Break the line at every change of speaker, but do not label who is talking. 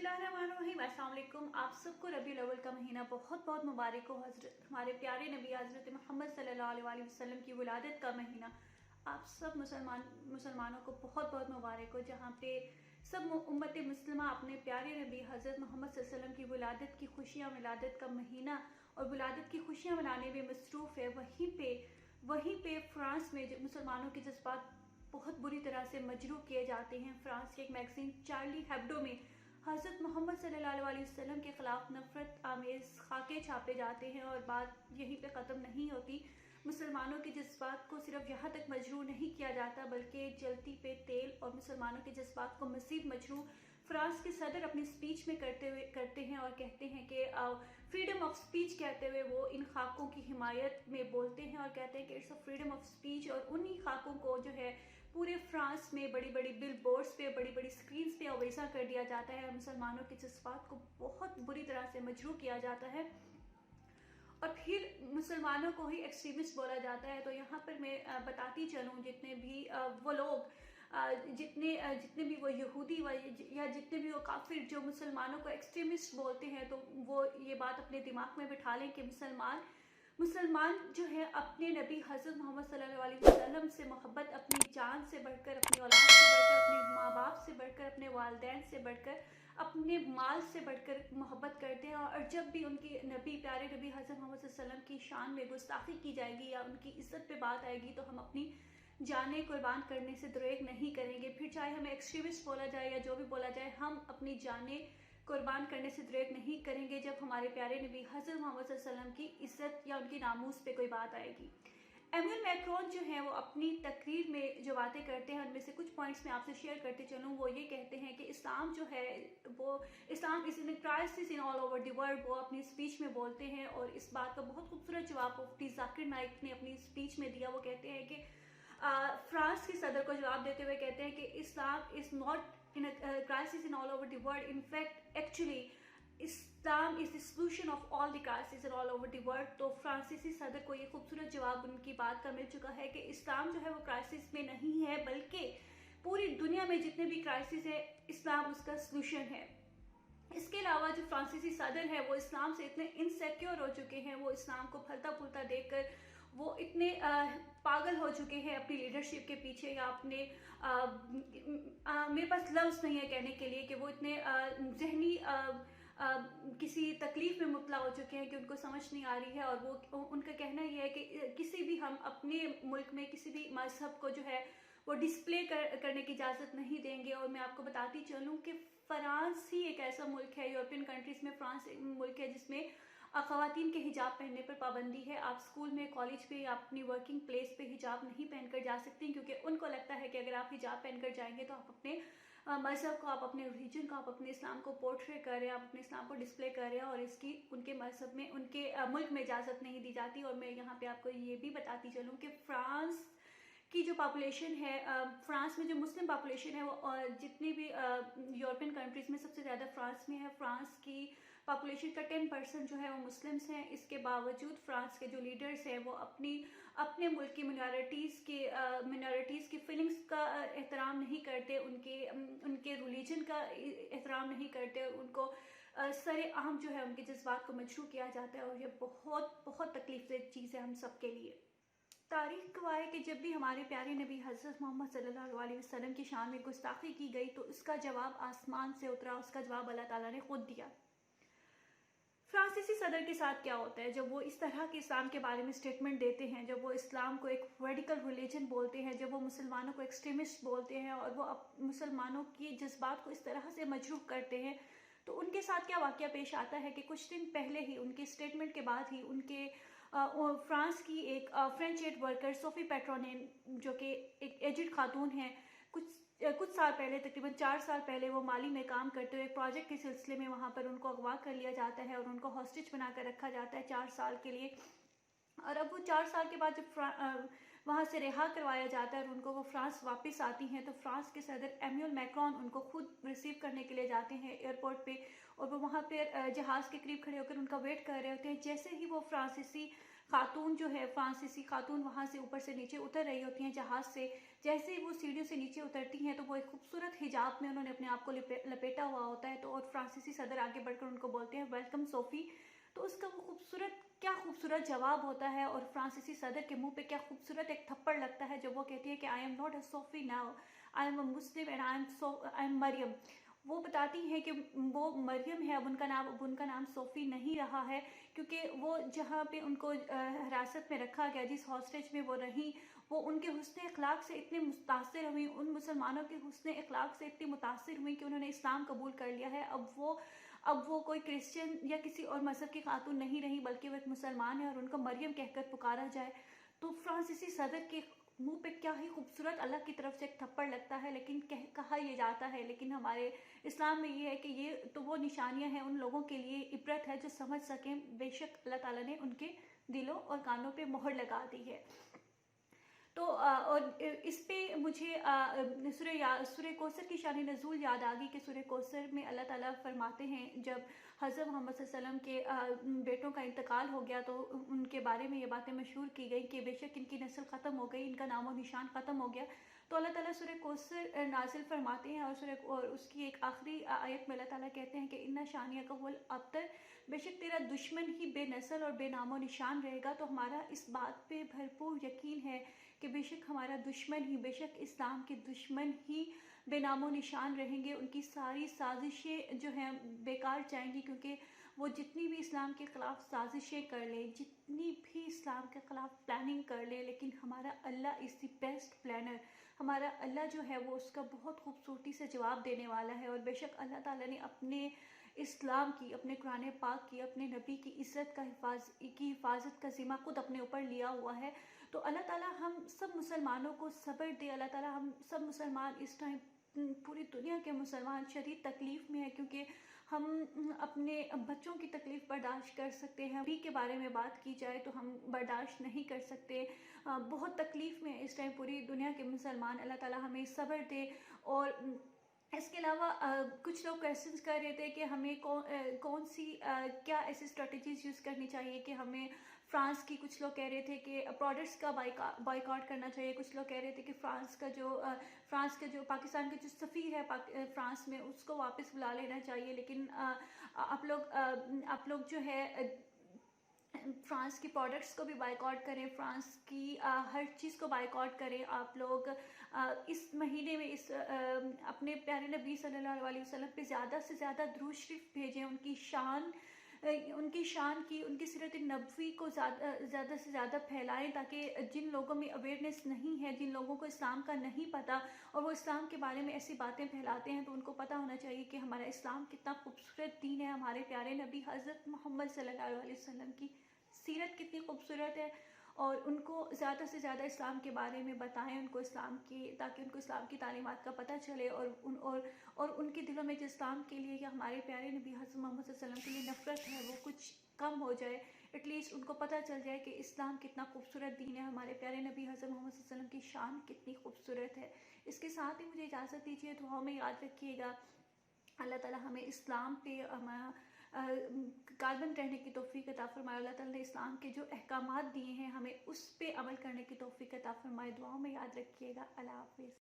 बिस्मिल्लाहिर्रहमानिर्रहीम। अस्सलाम वालेकुम। आप सबको रबीउल अव्वल का महीना बहुत बहुत मुबारक हो। हज़रत हमारे प्यारे नबी हज़रत मोहम्मद सल्लल्लाहु अलैहि वसल्लम की विलादत का महीना आप सब मुसलमानों को बहुत बहुत मुबारक हो, जहाँ पे सब उम्मत मुस्लिमा अपने प्यारे नबी हज़रत मोहम्मद सल्लल्लाहु अलैहि वसल्लम की विलादत की खुशियाँ, विलादत का महीना और विलादत की खुशियाँ मनाने में मसरूफ़ है। वहीं पे फ़्रांस में मुसलमानों के जज्बात बहुत बुरी तरह से मजरूह किए जाते हैं। फ्रांस के एक मैगज़ीन चार्ली हेब्डो में हज़रत मोहम्मद सल्लल्लाहु अलैहि वसल्लम के ख़िलाफ़ नफ़रत आमेज़ खाके छापे जाते हैं और बात यहीं पे ख़त्म नहीं होती। मुसलमानों के जज्बात को सिर्फ यहाँ तक मजरूह नहीं किया जाता, बल्कि जलती पे तेल और मुसलमानों के जज्बात को मज़ीद मजरूह फ्रांस के सदर अपनी स्पीच में करते हैं और कहते हैं कि फ्रीडम ऑफ स्पीच कहते हुए वो इन खाकों की हिमायत में बोलते हैं और कहते हैं कि it's a freedom of speech. और उन्हीं खाकों को जो है पूरे फ्रांस में बड़ी बड़ी बिल बोर्ड्स पे, बड़ी बड़ी स्क्रीन्स पे अवेजा कर दिया जाता है। मुसलमानों के जज्बात को बहुत बुरी तरह से मजरूह किया जाता है और फिर मुसलमानों को ही एक्सट्रीमिस्ट बोला जाता है। तो यहाँ पर मैं बताती चलूँ, जितने भी वो लोग जितने भी वो यहूदी या जितने भी वो काफिर जो मुसलमानों को एक्सट्रीमिस्ट बोलते हैं, तो वो ये बात अपने दिमाग में बिठा लें कि मुसलमान जो है अपने नबी हज़रत मोहम्मद सल्लल्लाहु अलैहि वसल्लम से मोहब्बत अपनी जान से बढ़कर, अपनी औलाद से बढ़कर, अपने माँ बाप से बढ़कर, अपने वालिदैन से बढ़कर, अपने माल से बढ़कर मोहब्बत करते हैं। और जब भी उनके प्यारे नबी हज़रत मोहम्मद सल्लल्लाहु अलैहि वसल्लम की शान में गुस्ताखी की जाएगी या उनकी इज्जत पे बात आएगी, तो हम अपनी जाने कुर्बान करने से दुरेग नहीं करेंगे। फिर चाहे हमें एक्सट्रीमिस्ट बोला जाए या जो भी बोला जाए, हम अपनी जाने कुर्बान करने से दुरेग नहीं करेंगे जब हमारे प्यारे नबी हज़रत मोहम्मद सल्लल्लाहु अलैहि वसल्लम की इज्जत या उनकी नामूस पे कोई बात आएगी। एमुअल मैक्रोन जो है वो अपनी तकरीर में जो बातें करते हैं, उनमें से कुछ पॉइंट्स मैं आपसे शेयर करते चलूँ। वो ये कहते हैं कि इस्लाम जो है वो Islam is in crisis in all over the world, वो अपनी स्पीच में बोलते हैं। और इस बात का बहुत खूबसूरत जवाब मुफ्ती जाकिर नाइक ने अपनी स्पीच में दिया। वो कहते हैं कि फ्रांस के सदर को जवाब देते हुए कहते हैं कि Islam is not in crisis in all over the world, in fact actually Islam is the solution of all the crisis in all over the world. तो फ्रांसीसी सदर को ये खूबसूरत जवाब उनकी बात का मिल चुका है कि इस्लाम जो है वो क्राइसिस में नहीं है, बल्कि पूरी दुनिया में जितने भी क्राइसिस है इस्लाम उसका सॉल्यूशन है। इसके अलावा जो फ्रांसीसी सदर है वो इस्लाम से इतने इनसेक्योर हो चुके हैं, वो इस्लाम को फलता फूलता देखकर वो इतने पागल हो चुके हैं अपनी लीडरशिप के पीछे, या अपने मेरे पास लफ्ज़ नहीं है कहने के लिए कि वो इतने जहनी किसी तकलीफ में मुब्तला हो चुके हैं कि उनको समझ नहीं आ रही है। और वो उनका कहना ये है कि किसी भी हम अपने मुल्क में किसी भी मजहब को जो है वो डिस्प्ले करने की इजाज़त नहीं देंगे। और मैं आपको बताती चलूँ कि फ्रांस ही एक ऐसा मुल्क है, यूरोपियन कंट्रीज़ में फ्रांस एक मुल्क है जिसमें ख़वातीन के हिजाब पहनने पर पाबंदी है। आप स्कूल में, कॉलेज पे या अपनी वर्किंग प्लेस पे हिजाब नहीं पहनकर जा सकती, क्योंकि उनको लगता है कि अगर आप हिजाब पहनकर जाएंगे तो आप अपने मज़हब को, आप अपने रिलीजन को, आप अपने इस्लाम को पोर्ट्रे कर रहे हैं, आप अपने इस्लाम को डिस्प्ले कर रहे हैं, और इसकी उनके मज़हब में, उनके मुल्क में इजाज़त नहीं दी जाती। और मैं यहाँ पे आपको ये भी बताती चलूँ कि फ्रांस की जो पॉपुलेशन है, फ्रांस में जो मुस्लिम पॉपुलेशन है वो जितनी भी यूरोपियन कंट्रीज़ में सबसे ज़्यादा फ्रांस में है। फ्रांस की पॉपुलेशन का 10% जो है वो मुस्लिम्स हैं। इसके बावजूद फ्रांस के जो लीडर्स हैं वो अपने मुल्क की मिनॉरिटीज़ की फीलिंग्स का एहतराम नहीं करते, उनके रिलीजन का एहतराम नहीं करते, उनको सरे आम जो है उनके जज्बात को मजरूह किया जाता है। और ये बहुत बहुत तकलीफ दे चीज़ है हम सब के लिए। तारीख गवाह है कि जब भी हमारे प्यारे नबी हज़रत मोहम्मद सल्लल्लाहु अलैहि वसल्लम की शान में गुस्ताखी की गई तो उसका जवाब आसमान से उतरा, उसका जवाब अल्लाह ताला ने खुद दिया। फ्रांसीसी सदर के साथ क्या होता है जब वो इस तरह के इस्लाम के बारे में स्टेटमेंट देते हैं, जब वो इस्लाम को एक रेडिकल रिलीजन बोलते हैं, जब वो मुसलमानों को एक्सट्रीमिस्ट बोलते हैं और वो मुसलमानों की जज्बात को इस तरह से मजरूह करते हैं, तो उनके साथ क्या वाक़या पेश आता है कि कुछ दिन पहले ही, उनके स्टेटमेंट के बाद ही, उनके फ्रांस की एक फ्रेंच एड वर्कर सोफी पेट्रोनेन, जो कि एक एजिड खातून है, कुछ साल पहले, तकरीबन 4 साल पहले, वो माली में काम करते हुए एक प्रोजेक्ट के सिलसिले में वहाँ पर उनको अगवा कर लिया जाता है और उनको हॉस्टेज बनाकर रखा जाता है 4 साल के लिए। और अब वो 4 साल के बाद जब वहाँ से रिहा करवाया जाता है और उनको वो फ्रांस वापस आती हैं, तो फ्रांस के सदर एमुअल मैक्रोन उनको खुद रिसीव करने के लिए जाते हैं एयरपोर्ट पे, और वो वहाँ पर जहाज़ के करीब खड़े होकर उनका वेट कर रहे होते हैं। जैसे ही वो खातून जो है, फ्रांसीसी खातून वहाँ से ऊपर से नीचे उतर रही होती हैं जहाज़ से। जैसे ही वो सीढ़ियों से नीचे उतरती हैं तो वो एक खूबसूरत हिजाब में उन्होंने अपने आप को लपेटा हुआ होता है। तो और फ्रांसीसी सदर आगे बढ़कर उनको बोलते हैं वेलकम सोफ़ी। तो उसका वो क्या खूबसूरत जवाब होता है, और फ्रांसीसी सदर के मुंह पे क्या खूबसूरत एक थप्पड़ लगता है जब वो कहती है कि I am not a Sophie now, I am a Muslim and I am Maryam. वो बताती हैं कि वो मरियम है, अब उनका नाम सोफ़ी नहीं रहा है, क्योंकि वो जहाँ पे उनको हिरासत में रखा गया, जिस हॉस्टेज में वो रही, वो उनके हुस्न अखलाक से इतने मुतासिर हुई, उन मुसलमानों के हुस्न अखलाक से इतनी मुतासिर हुई कि उन्होंने इस्लाम कबूल कर लिया है। अब वो कोई क्रिश्चियन या किसी और मज़हब की खातून नहीं रही, बल्कि वो एक मुसलमान है और उनको मरियम कहकर पुकारा जाए। तो फ्रांसीसी सदर के मुंह पे क्या ही खूबसूरत अल्लाह की तरफ से एक थप्पड़ लगता है। लेकिन कहा ये जाता है, लेकिन हमारे इस्लाम में ये है कि ये तो वो निशानियां हैं उन लोगों के लिए इबरत है जो समझ सकें। बेशक अल्लाह ताला ने उनके दिलों और कानों पे मोहर लगा दी है। तो और इस पे मुझे सूरह कौसर की शान नज़ूल याद आ गई कि सूरह कौसर में अल्लाह ताला फरमाते हैं, जब हज़रत मोहम्मद सल्लल्लाहु अलैहि वसल्लम के बेटों का इंतकाल हो गया तो उनके बारे में ये बातें मशहूर की गई कि बेशक इनकी नस्ल ख़त्म हो गई, इनका नामो निशान ख़त्म हो गया। तो अल्लाह ताला सूरह कौसर नाजिल फरमाते हैं, और उसकी एक आखिरी आयत में अल्लाह ताला कहते हैं कि इन्ना शानिया का हुवल अब्तर, बेशक तेरा दुश्मन ही बेनस्ल और बेनामो निशान रहेगा। तो हमारा इस बात पे भरपूर यकीन है कि बेशक हमारा दुश्मन ही, बेशक इस्लाम के दुश्मन ही बेनामो निशान रहेंगे। उनकी सारी साजिशें जो हैं बेकार जाएंगी, क्योंकि वो जितनी भी इस्लाम के ख़िलाफ़ साजिशें कर ले, जितनी भी इस्लाम के ख़िलाफ़ प्लानिंग कर ले, लेकिन हमारा अल्लाह इज़ द बेस्ट प्लानर। हमारा अल्लाह जो है वो उसका बहुत खूबसूरती से जवाब देने वाला है। और बेशक अल्लाह ताला ने अपने इस्लाम की, अपने कुरान पाक की, अपने नबी की इज़्ज़त की हिफाजत का ज़िम्मा खुद अपने ऊपर लिया हुआ है। तो अल्लाह ताला हम सब मुसलमानों को सब्र दे। अल्लाह ताला हम सब मुसलमान इस टाइम, पूरी दुनिया के मुसलमान शदीद तकलीफ़ में है, क्योंकि हम अपने बच्चों की तकलीफ़ बर्दाश्त कर सकते हैं, अभी के बारे में बात की जाए तो हम बर्दाश्त नहीं कर सकते। बहुत तकलीफ़ में इस टाइम पूरी दुनिया के मुसलमान। अल्लाह ताला हमें सब्र दे। और इसके अलावा कुछ लोग क्वेश्चंस कर रहे थे कि हमें कौन सी क्या ऐसी स्ट्रेटजीज यूज़ करनी चाहिए कि हमें फ्रांस की, कुछ लोग कह रहे थे कि प्रोडक्ट्स का बाइकआउट करना चाहिए, कुछ लोग कह रहे थे कि फ्रांस के जो पाकिस्तान के जो सफ़ीर है फ्रांस में, उसको वापस बुला लेना चाहिए। लेकिन आप लोग जो है फ्रांस की प्रोडक्ट्स को भी बाइकआउट करें, फ्रांस की हर चीज़ को बाइकआउट करें। आप लोग इस महीने में अपने प्यारे नबी सल्लल्लाहु अलैहि वसल्लम पे ज़्यादा से ज़्यादा दुरूद शरीफ भेजें, उनकी शान की, उनकी सीरत नबवी को ज़्यादा से ज़्यादा फैलाएं, ताकि जिन लोगों में अवेयरनेस नहीं है, जिन लोगों को इस्लाम का नहीं पता और वो इस्लाम के बारे में ऐसी बातें फैलाते हैं, तो उनको पता होना चाहिए कि हमारा इस्लाम कितना खूबसूरत दीन है। हमारे प्यारे नबी हज़रत मोहम्मद सल्लल्लाहु अलैहि वसल्लम की सीरत कितनी खूबसूरत है, और उनको ज़्यादा से ज़्यादा इस्लाम के बारे में बताएं उनको ताकि उनको इस्लाम की तालीमात का पता चले, और उनके दिलों में जो इस्लाम के लिए या हमारे प्यारे नबी हज़रत मोहम्मद सल्लल्लाहु अलैहि वसल्लम के लिए नफ़रत है वो कुछ कम हो जाए। एटलीस्ट उनको पता चल जाए कि इस्लाम कितना खूबसूरत दीन है, हमारे प्यारे नबी हज़रत मोहम्मद सल्लल्लाहु अलैहि वसल्लम की शान कितनी खूबसूरत है। इसके साथ ही मुझे इजाज़त दीजिए, दुआओं में याद रखिएगा। अल्लाह ताला हमें इस्लाम पे कारबंद रहने की तौफीक अता फरमाए। अल्लाह ताला ने इस्लाम के जो अहकामात दिए हैं हमें उस पे अमल करने की तौफीक अता फरमाए। दुआओं में याद रखिएगा। अल्लाह हाफ़िज़।